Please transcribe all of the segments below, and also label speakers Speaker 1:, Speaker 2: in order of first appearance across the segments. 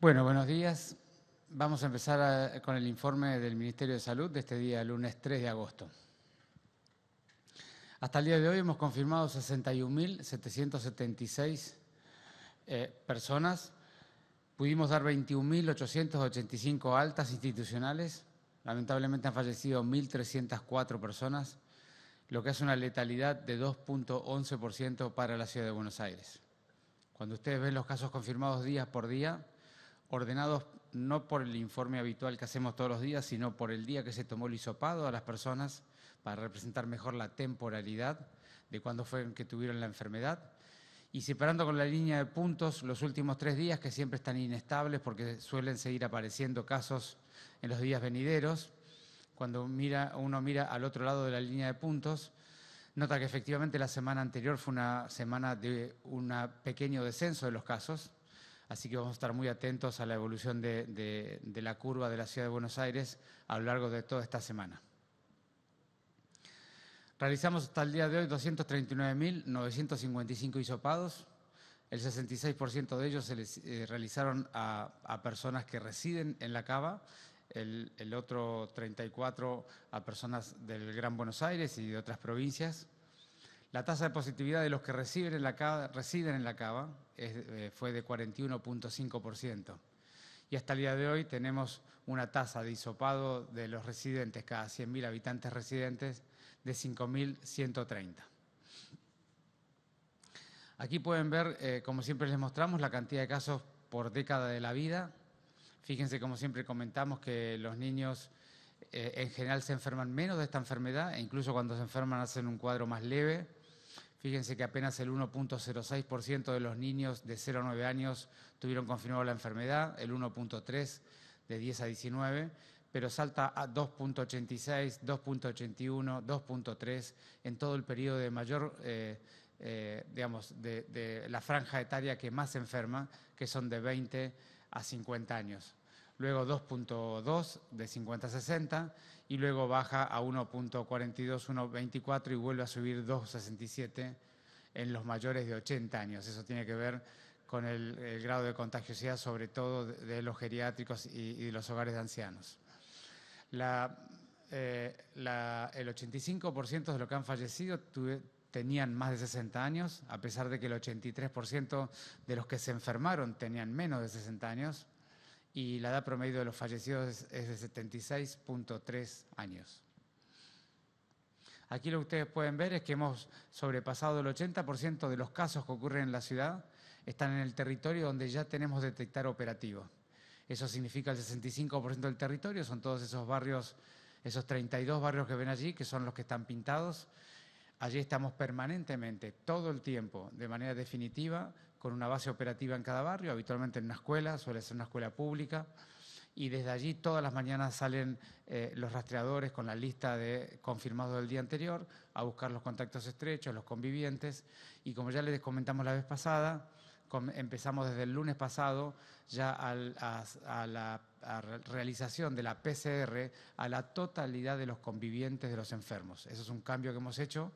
Speaker 1: Bueno, buenos días. Vamos a empezar con el informe del Ministerio de Salud de este día, lunes 3 de agosto. Hasta el día de hoy hemos confirmado 61.776 personas. Pudimos dar 21.885 altas institucionales. Lamentablemente han fallecido 1.304 personas, lo que hace una letalidad de 2.11% para la Ciudad de Buenos Aires. Cuando ustedes ven los casos confirmados día por día, ordenados no por el informe habitual que hacemos todos los días, sino por el día que se tomó el hisopado a las personas para representar mejor la temporalidad de cuándo fue que tuvieron la enfermedad, y separando con la línea de puntos los últimos 3 días, que siempre están inestables porque suelen seguir apareciendo casos en los días venideros. Cuando uno mira al otro lado de la línea de puntos, nota que efectivamente la semana anterior fue una semana de un pequeño descenso de los casos, así que vamos a estar muy atentos a la evolución de la curva de la Ciudad de Buenos Aires a lo largo de toda esta semana. Realizamos hasta el día de hoy 239.955 hisopados. El 66% de ellos se les realizaron a personas que residen en la Cava, el otro 34% a personas del Gran Buenos Aires y de otras provincias. La tasa de positividad de los que residen en la Cava fue de 41.5%. Y hasta el día de hoy tenemos una tasa de hisopado de los residentes cada 100.000 habitantes residentes de 5.130. Aquí pueden ver, como siempre les mostramos, la cantidad de casos por década de la vida. Fíjense, como siempre comentamos, que los niños en general se enferman menos de esta enfermedad e incluso cuando se enferman hacen un cuadro más leve. Fíjense que apenas el 1.06% de los niños de 0 a 9 años tuvieron confirmado la enfermedad, el 1.3% de 10 a 19, pero salta a 2.86, 2.81, 2.3 en todo el periodo de mayor, de la franja etaria que más se enferma, que son de 20 a 50 años. Luego 2.2 de 50 a 60 y luego baja a 1.42, 1.24 y vuelve a subir 2.67 en los mayores de 80 años. Eso tiene que ver con el grado de contagiosidad, sobre todo de los geriátricos y de los hogares de ancianos. El 85% de los que han fallecido tenían más de 60 años, a pesar de que el 83% de los que se enfermaron tenían menos de 60 años, y la edad promedio de los fallecidos es de 76.3 años. Aquí lo que ustedes pueden ver es que hemos sobrepasado el 80% de los casos que ocurren en la ciudad, están en el territorio donde ya tenemos detectar operativo. Eso significa el 65% del territorio, son todos esos barrios, esos 32 barrios que ven allí, que son los que están pintados. Allí estamos permanentemente, todo el tiempo, de manera definitiva, con una base operativa en cada barrio, habitualmente en una escuela, suele ser una escuela pública, y desde allí todas las mañanas salen los rastreadores con la lista de confirmados del día anterior a buscar los contactos estrechos, los convivientes, y como ya les comentamos la vez pasada, empezamos desde el lunes pasado ya a la realización de la PCR a la totalidad de los convivientes de los enfermos. Eso es un cambio que hemos hecho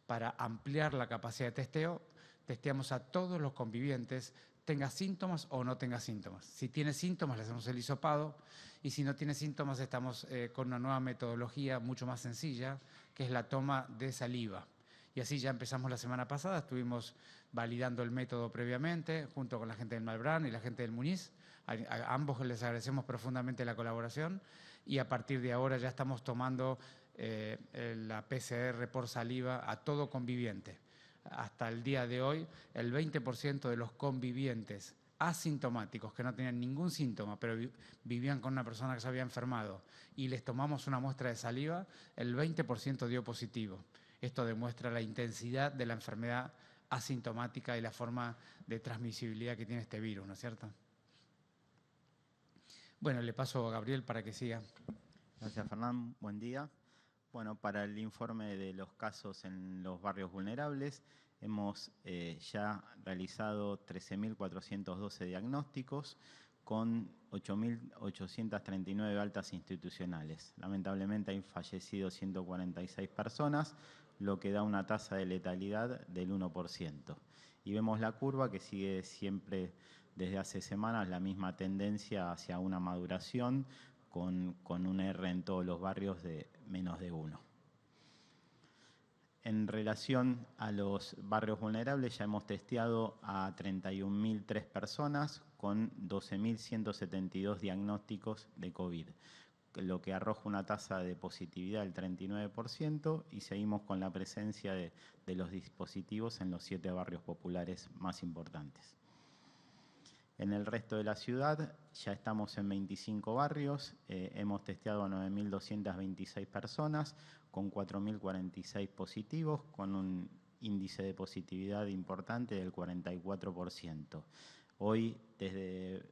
Speaker 1: para ampliar la capacidad de testeo. Testeamos a todos los convivientes, tenga síntomas o no tenga síntomas. Si tiene síntomas, le hacemos el hisopado, y si no tiene síntomas, estamos con una nueva metodología mucho más sencilla, que es la toma de saliva. Y así ya empezamos la semana pasada, estuvimos validando el método previamente, junto con la gente del Malbrán y la gente del Muñiz. A ambos les agradecemos profundamente la colaboración, y a partir de ahora ya estamos tomando la PCR por saliva a todo conviviente. Hasta el día de hoy, el 20% de los convivientes asintomáticos, que no tenían ningún síntoma, pero vivían con una persona que se había enfermado, y les tomamos una muestra de saliva, el 20% dio positivo. Esto demuestra la intensidad de la enfermedad asintomática y la forma de transmisibilidad que tiene este virus, ¿no es cierto? Bueno, le paso a Gabriel para que siga.
Speaker 2: Gracias, Fernán. Buen día. Bueno, para el informe de los casos en los barrios vulnerables, hemos ya realizado 13.412 diagnósticos con 8.839 altas institucionales. Lamentablemente han fallecido 146 personas, lo que da una tasa de letalidad del 1%. Y vemos la curva que sigue siempre desde hace semanas la misma tendencia hacia una maduración con un R en todos los barrios de menos de 1. En relación a los barrios vulnerables, ya hemos testeado a 31.003 personas con 12.172 diagnósticos de COVID, lo que arroja una tasa de positividad del 39% y seguimos con la presencia de los dispositivos en los 7 barrios populares más importantes. En el resto de la ciudad ya estamos en 25 barrios, hemos testeado a 9.226 personas con 4.046 positivos, con un índice de positividad importante del 44%. Hoy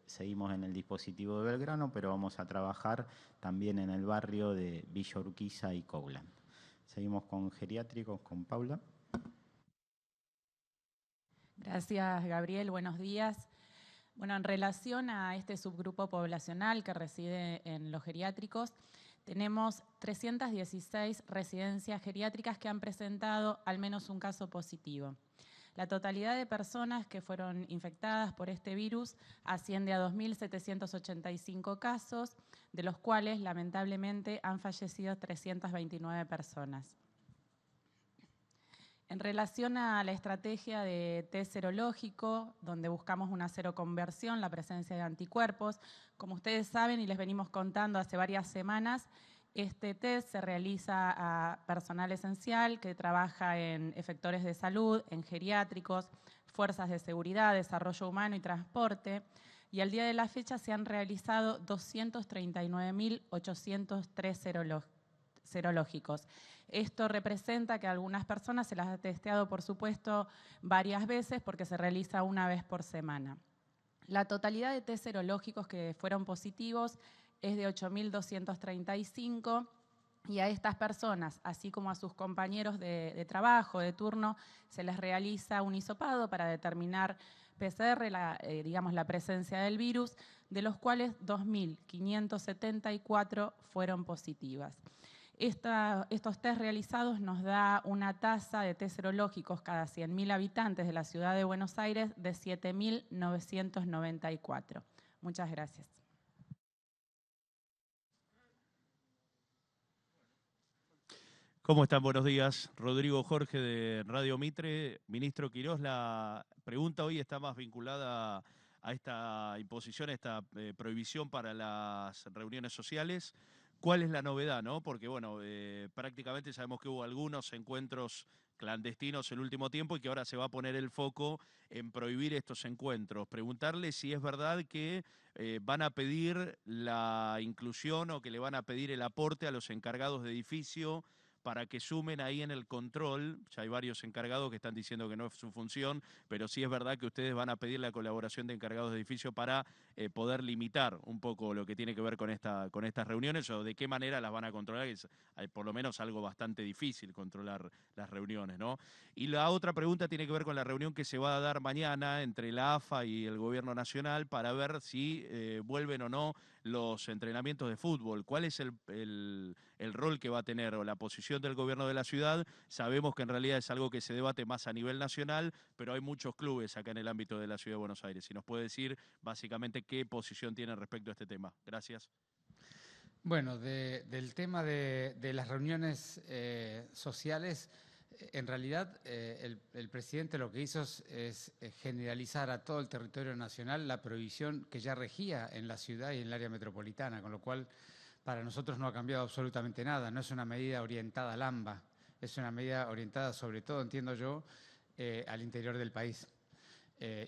Speaker 2: seguimos en el dispositivo de Belgrano, pero vamos a trabajar también en el barrio de Villa Urquiza y Coulan. Seguimos con geriátricos, con Paula.
Speaker 3: Gracias, Gabriel. Buenos días. Bueno, en relación a este subgrupo poblacional que reside en los geriátricos, tenemos 316 residencias geriátricas que han presentado al menos un caso positivo. La totalidad de personas que fueron infectadas por este virus asciende a 2.785 casos, de los cuales lamentablemente han fallecido 329 personas. En relación a la estrategia de test serológico, donde buscamos una seroconversión, la presencia de anticuerpos, como ustedes saben y les venimos contando hace varias semanas, este test se realiza a personal esencial que trabaja en efectores de salud, en geriátricos, fuerzas de seguridad, desarrollo humano y transporte, y al día de la fecha se han realizado 239.803 serológicos. Esto representa que a algunas personas se las ha testeado, por supuesto, varias veces porque se realiza una vez por semana. La totalidad de test serológicos que fueron positivos es de 8.235 y a estas personas, así como a sus compañeros de trabajo, de turno, se les realiza un hisopado para determinar PCR, la presencia del virus, de los cuales 2.574 fueron positivas. Estos test realizados nos da una tasa de test serológicos cada 100.000 habitantes de la ciudad de Buenos Aires de 7.994. Muchas gracias.
Speaker 4: ¿Cómo están? Buenos días. Rodrigo Jorge de Radio Mitre. Ministro Quirós, la pregunta hoy está más vinculada a esta imposición, a esta prohibición para las reuniones sociales. ¿Cuál es la novedad, no? Porque, bueno, prácticamente sabemos que hubo algunos encuentros clandestinos el último tiempo y que ahora se va a poner el foco en prohibir estos encuentros. Preguntarle si es verdad que van a pedir la inclusión o que le van a pedir el aporte a los encargados de edificio para que sumen ahí en el control. Ya hay varios encargados que están diciendo que no es su función, pero sí es verdad que ustedes van a pedir la colaboración de encargados de edificio para poder limitar un poco lo que tiene que ver con estas reuniones, o de qué manera las van a controlar, que es por lo menos algo bastante difícil controlar las reuniones, ¿no? Y la otra pregunta tiene que ver con la reunión que se va a dar mañana entre la AFA y el Gobierno Nacional para ver si vuelven o no los entrenamientos de fútbol. ¿Cuál es el rol que va a tener o la posición del gobierno de la ciudad? Sabemos que en realidad es algo que se debate más a nivel nacional, pero hay muchos clubes acá en el ámbito de la ciudad de Buenos Aires. Si nos puede decir básicamente qué posición tienen respecto a este tema. Gracias.
Speaker 1: Bueno, del tema de las reuniones sociales, en realidad el presidente lo que hizo es generalizar a todo el territorio nacional la prohibición que ya regía en la ciudad y en el área metropolitana, con lo cual para nosotros no ha cambiado absolutamente nada. No es una medida orientada al AMBA, es una medida orientada sobre todo, entiendo yo, al interior del país.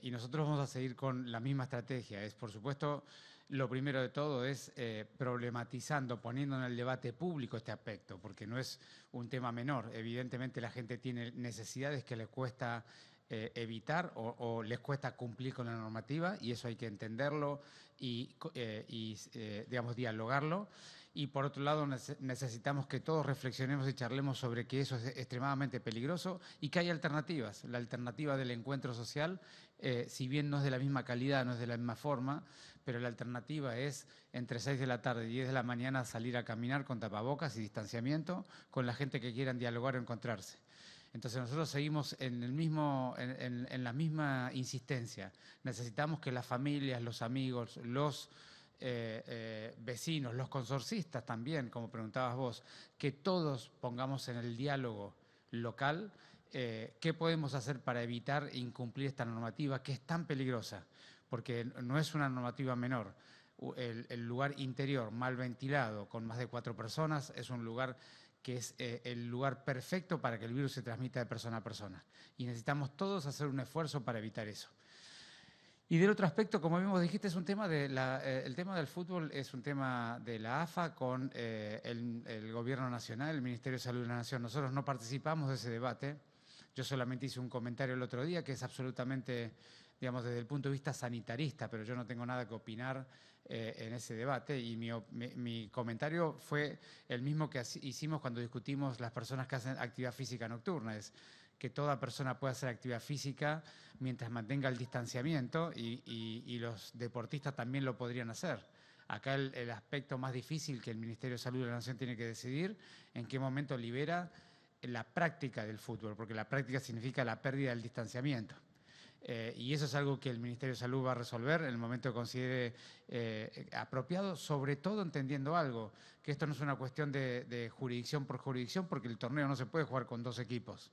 Speaker 1: Y nosotros vamos a seguir con la misma estrategia. Es, por supuesto, lo primero de todo es problematizando, poniendo en el debate público este aspecto, porque no es un tema menor. Evidentemente la gente tiene necesidades que les cuesta evitar o les cuesta cumplir con la normativa, y eso hay que entenderlo y digamos, dialogarlo. Y por otro lado necesitamos que todos reflexionemos y charlemos sobre que eso es extremadamente peligroso y que hay alternativas. La alternativa del encuentro social, si bien no es de la misma calidad, no es de la misma forma, pero la alternativa es entre 6 de la tarde y 10 de la mañana salir a caminar con tapabocas y distanciamiento con la gente que quieran dialogar o encontrarse. Entonces nosotros seguimos en la misma insistencia. Necesitamos que las familias, los amigos, los vecinos, los consorcistas también, como preguntabas vos, que todos pongamos en el diálogo local qué podemos hacer para evitar incumplir esta normativa que es tan peligrosa, porque no es una normativa menor. El lugar interior mal ventilado con más de 4 personas es un lugar que es el lugar perfecto para que el virus se transmita de persona a persona. Y necesitamos todos hacer un esfuerzo para evitar eso. Y del otro aspecto, como mismo dijiste, es un tema el tema del fútbol es un tema de la AFA con el Gobierno Nacional, el Ministerio de Salud de la Nación. Nosotros no participamos de ese debate. Yo solamente hice un comentario el otro día que es absolutamente, digamos, desde el punto de vista sanitarista, pero yo no tengo nada que opinar en ese debate, y mi comentario fue el mismo que hicimos cuando discutimos las personas que hacen actividad física nocturna, es que toda persona puede hacer actividad física mientras mantenga el distanciamiento y los deportistas también lo podrían hacer. Acá el aspecto más difícil que el Ministerio de Salud de la Nación tiene que decidir en qué momento libera la práctica del fútbol, porque la práctica significa la pérdida del distanciamiento. Y eso es algo que el Ministerio de Salud va a resolver en el momento que considere apropiado, sobre todo entendiendo algo, que esto no es una cuestión de jurisdicción por jurisdicción, porque el torneo no se puede jugar con 2 equipos.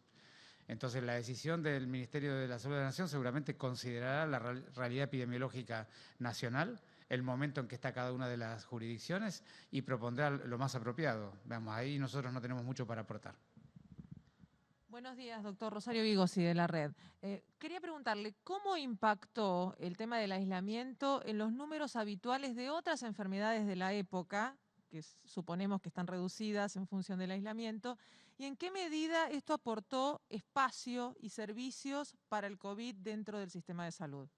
Speaker 1: Entonces, la decisión del Ministerio de la Salud de la Nación seguramente considerará la realidad epidemiológica nacional, el momento en que está cada una de las jurisdicciones, y propondrá lo más apropiado. Vamos, ahí nosotros no tenemos mucho para aportar.
Speaker 5: Buenos días, doctor Rosario Vigosi, de la Red. Quería preguntarle, ¿cómo impactó el tema del aislamiento en los números habituales de otras enfermedades de la época, que suponemos que están reducidas en función del aislamiento, y en qué medida esto aportó espacio y servicios para el COVID dentro del sistema de salud?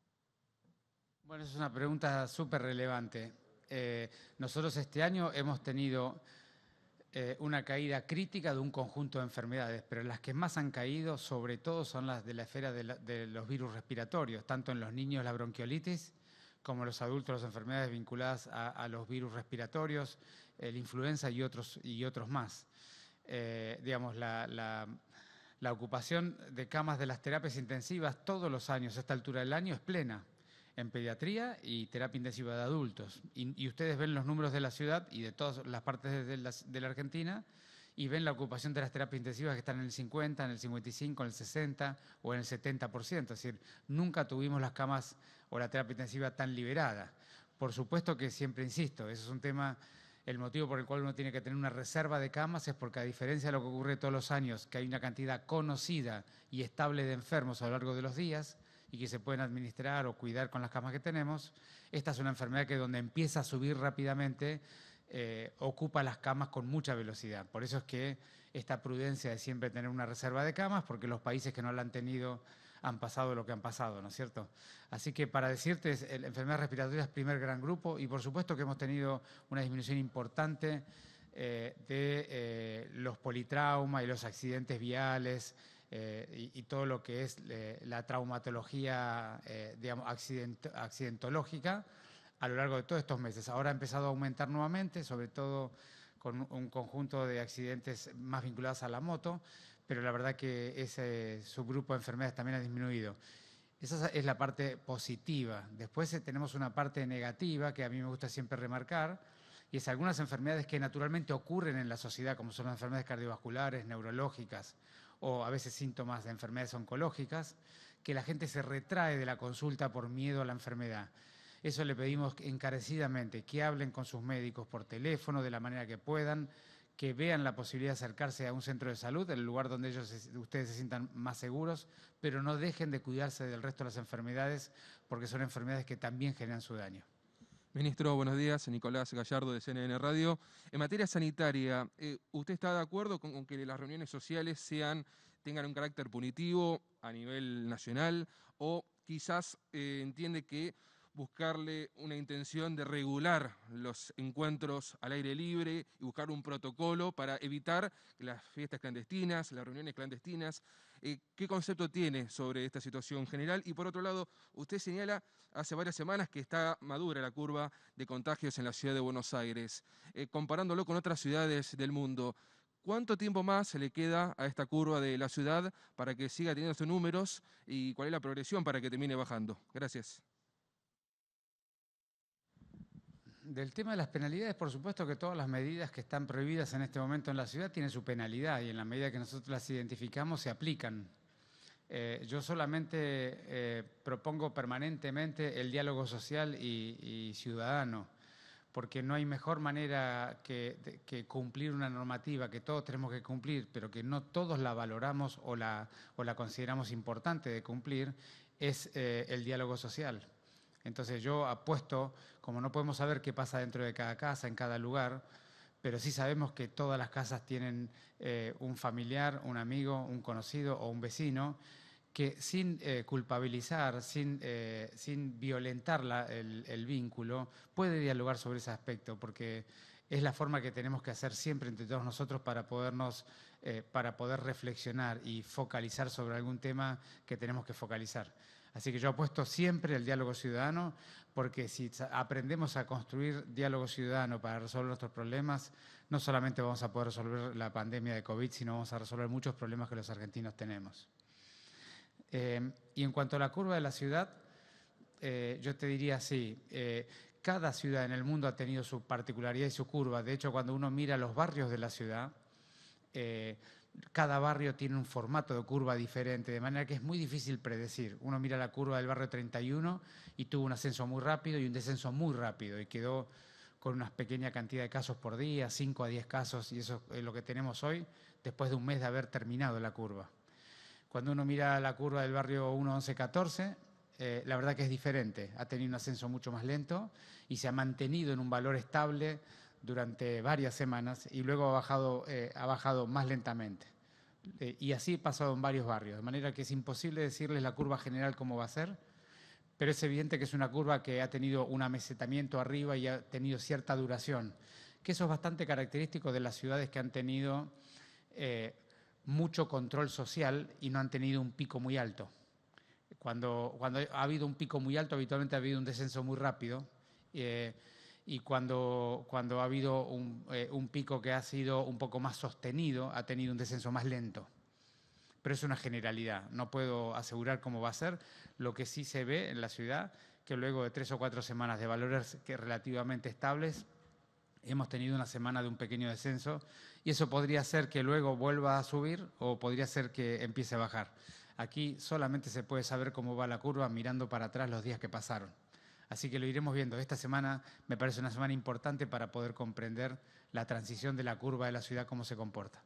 Speaker 1: Bueno, es una pregunta súper relevante. Nosotros este año hemos tenido una caída crítica de un conjunto de enfermedades, pero las que más han caído sobre todo son las de la esfera de los virus respiratorios, tanto en los niños la bronquiolitis como en los adultos las enfermedades vinculadas a los virus respiratorios, la influenza y otros más. Digamos, la ocupación de camas de las terapias intensivas todos los años a esta altura del año es plena, en pediatría y terapia intensiva de adultos. Y ustedes ven los números de la ciudad y de todas las partes de la Argentina y ven la ocupación de las terapias intensivas que están en el 50, en el 55, en el 60 o en el 70%. Es decir, nunca tuvimos las camas o la terapia intensiva tan liberada. Por supuesto que siempre insisto, eso es un tema, el motivo por el cual uno tiene que tener una reserva de camas es porque, a diferencia de lo que ocurre todos los años, que hay una cantidad conocida y estable de enfermos a lo largo de los días, y que se pueden administrar o cuidar con las camas que tenemos, esta es una enfermedad que donde empieza a subir rápidamente ocupa las camas con mucha velocidad. Por eso es que esta prudencia de siempre tener una reserva de camas, porque los países que no la han tenido han pasado lo que han pasado, ¿no es cierto? Así que para decirte, la enfermedad respiratoria es el primer gran grupo, y por supuesto que hemos tenido una disminución importante de los politraumas y los accidentes viales, y todo lo que es la traumatología, digamos, accidentológica a lo largo de todos estos meses. Ahora ha empezado a aumentar nuevamente, sobre todo con un conjunto de accidentes más vinculados a la moto, pero la verdad que ese subgrupo de enfermedades también ha disminuido. Esa es la parte positiva. Después tenemos una parte negativa que a mí me gusta siempre remarcar, y es algunas enfermedades que naturalmente ocurren en la sociedad, como son las enfermedades cardiovasculares, neurológicas, o a veces síntomas de enfermedades oncológicas, que la gente se retrae de la consulta por miedo a la enfermedad. Eso le pedimos encarecidamente, que hablen con sus médicos por teléfono de la manera que puedan, que vean la posibilidad de acercarse a un centro de salud, el lugar donde ustedes se sientan más seguros, pero no dejen de cuidarse del resto de las enfermedades, porque son enfermedades que también generan su daño.
Speaker 6: Ministro, buenos días. Nicolás Gallardo, de CNN Radio. En materia sanitaria, ¿usted está de acuerdo con que las reuniones sociales tengan un carácter punitivo a nivel nacional, o quizás entiende que buscarle una intención de regular los encuentros al aire libre y buscar un protocolo para evitar las fiestas clandestinas, las reuniones clandestinas? ¿Qué concepto tiene sobre esta situación general? Y por otro lado, usted señala hace varias semanas que está madura la curva de contagios en la ciudad de Buenos Aires. Comparándolo con otras ciudades del mundo, ¿Cuánto tiempo más se le queda a esta curva de la ciudad para que siga teniendo estos números y cuál es la progresión para que termine bajando? Gracias.
Speaker 1: Del tema de las penalidades, por supuesto que todas las medidas que están prohibidas en este momento en la ciudad tienen su penalidad y en la medida que nosotros las identificamos se aplican. Yo solamente propongo permanentemente el diálogo social y ciudadano, porque no hay mejor manera que cumplir una normativa que todos tenemos que cumplir, pero que no todos la valoramos o la consideramos importante de cumplir, es el diálogo social. Entonces yo apuesto, como no podemos saber qué pasa dentro de cada casa, en cada lugar, pero sí sabemos que todas las casas tienen un familiar, un amigo, un conocido o un vecino, que sin culpabilizar, sin violentar el vínculo, puede dialogar sobre ese aspecto, porque es la forma que tenemos que hacer siempre entre todos nosotros para poder reflexionar y focalizar sobre algún tema que tenemos que focalizar. Así que yo apuesto siempre al diálogo ciudadano, porque si aprendemos a construir diálogo ciudadano para resolver nuestros problemas, no solamente vamos a poder resolver la pandemia de COVID, sino vamos a resolver muchos problemas que los argentinos tenemos. Y en cuanto a la curva de la ciudad, yo te diría así, cada ciudad en el mundo ha tenido su particularidad y su curva. De hecho, cuando uno mira los barrios de la ciudad, cada barrio tiene un formato de curva diferente, de manera que es muy difícil predecir. Uno mira la curva del barrio 31 y tuvo un ascenso muy rápido y un descenso muy rápido y quedó con una pequeña cantidad de casos por día, 5 a 10 casos, y eso es lo que tenemos hoy, después de un mes de haber terminado la curva. Cuando uno mira la curva del barrio 1, 11, 14, la verdad que es diferente. Ha tenido un ascenso mucho más lento y se ha mantenido en un valor estable durante varias semanas y luego ha bajado más lentamente. Y así ha pasado en varios barrios, de manera que es imposible decirles la curva general cómo va a ser, pero es evidente que es una curva que ha tenido un amesetamiento arriba y ha tenido cierta duración, que eso es bastante característico de las ciudades que han tenido mucho control social y no han tenido un pico muy alto. Cuando ha habido un pico muy alto, habitualmente ha habido un descenso muy rápido, y cuando ha habido un pico que ha sido un poco más sostenido, ha tenido un descenso más lento. Pero es una generalidad, no puedo asegurar cómo va a ser. Lo que sí se ve en la ciudad, que luego de 3 o 4 semanas de valores relativamente estables, hemos tenido una semana de un pequeño descenso y eso podría ser que luego vuelva a subir o podría ser que empiece a bajar. Aquí solamente se puede saber cómo va la curva mirando para atrás los días que pasaron. Así que lo iremos viendo. Esta semana me parece una semana importante para poder comprender la transición de la curva de la ciudad, cómo se comporta.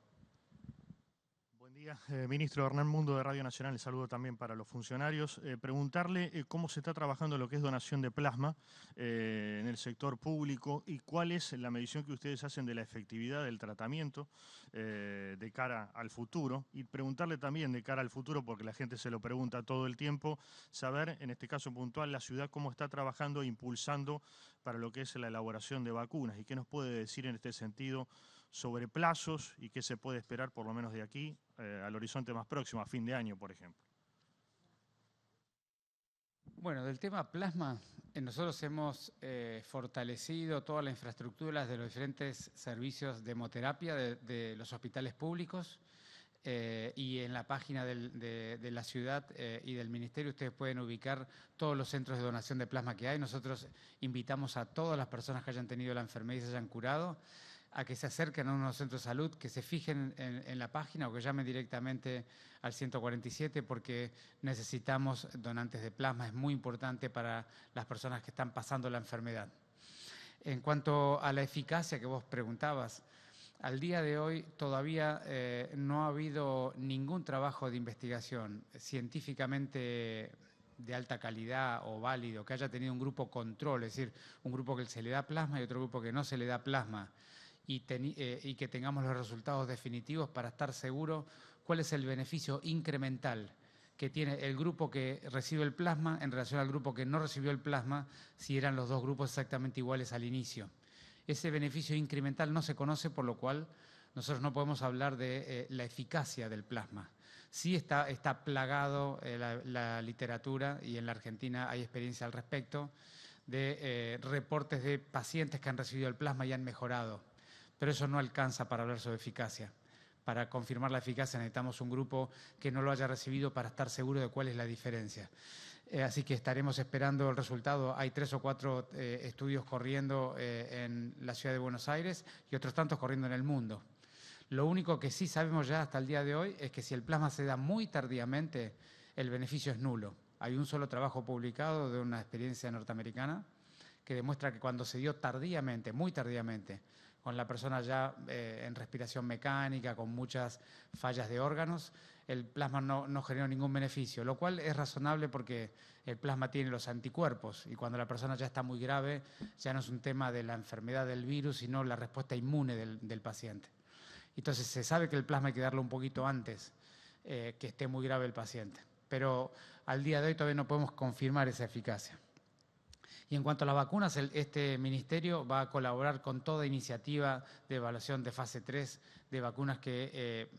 Speaker 7: Buen día, ministro Hernán Mundo de Radio Nacional. El saludo también para los funcionarios. Preguntarle cómo se está trabajando lo que es donación de plasma en el sector público y cuál es la medición que ustedes hacen de la efectividad del tratamiento de cara al futuro. Y preguntarle también de cara al futuro, porque la gente se lo pregunta todo el tiempo, saber, en este caso puntual, la ciudad cómo está trabajando e impulsando para lo que es la elaboración de vacunas y qué nos puede decir en este sentido sobre plazos y qué se puede esperar por lo menos de aquí al horizonte más próximo, a fin de año, por ejemplo.
Speaker 1: Bueno, del tema plasma, nosotros hemos fortalecido toda la infraestructura de los diferentes servicios de hemoterapia de los hospitales públicos y en la página de la ciudad y del ministerio ustedes pueden ubicar todos los centros de donación de plasma que hay. Nosotros invitamos a todas las personas que hayan tenido la enfermedad y se hayan curado a que se acerquen a unos centros de salud, que se fijen en la página o que llamen directamente al 147 porque necesitamos donantes de plasma. Es muy importante para las personas que están pasando la enfermedad. En cuanto a la eficacia que vos preguntabas, al día de hoy todavía no ha habido ningún trabajo de investigación científicamente de alta calidad o válido que haya tenido un grupo control, es decir, un grupo que se le da plasma y otro grupo que no se le da plasma, y que tengamos los resultados definitivos para estar seguros cuál es el beneficio incremental que tiene el grupo que recibe el plasma en relación al grupo que no recibió el plasma, si eran los dos grupos exactamente iguales al inicio. Ese beneficio incremental no se conoce, por lo cual nosotros no podemos hablar de la eficacia del plasma. Sí está plagado la literatura, y en la Argentina hay experiencia al respecto, de reportes de pacientes que han recibido el plasma y han mejorado. Pero eso no alcanza para hablar sobre eficacia. Para confirmar la eficacia necesitamos un grupo que no lo haya recibido para estar seguro de cuál es la diferencia. Así que estaremos esperando el resultado. Hay 3 o 4 estudios corriendo en la ciudad de Buenos Aires y otros tantos corriendo en el mundo. Lo único que sí sabemos ya hasta el día de hoy es que si el plasma se da muy tardíamente, el beneficio es nulo. Hay un solo trabajo publicado de una experiencia norteamericana que demuestra que cuando se dio tardíamente, muy tardíamente, con la persona ya en respiración mecánica, con muchas fallas de órganos, el plasma no generó ningún beneficio, lo cual es razonable porque el plasma tiene los anticuerpos y cuando la persona ya está muy grave, ya no es un tema de la enfermedad del virus, sino la respuesta inmune del paciente. Entonces se sabe que el plasma hay que darlo un poquito antes que esté muy grave el paciente, pero al día de hoy todavía no podemos confirmar esa eficacia. Y en cuanto a las vacunas, este ministerio va a colaborar con toda iniciativa de evaluación de fase 3 de vacunas que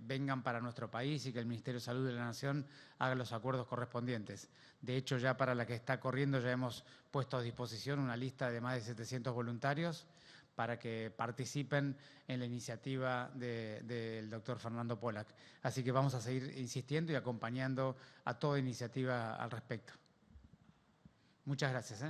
Speaker 1: vengan para nuestro país y que el Ministerio de Salud de la Nación haga los acuerdos correspondientes. De hecho, ya para la que está corriendo ya hemos puesto a disposición una lista de más de 700 voluntarios para que participen en la iniciativa del doctor Fernando Pollack. Así que vamos a seguir insistiendo y acompañando a toda iniciativa al respecto. Muchas gracias.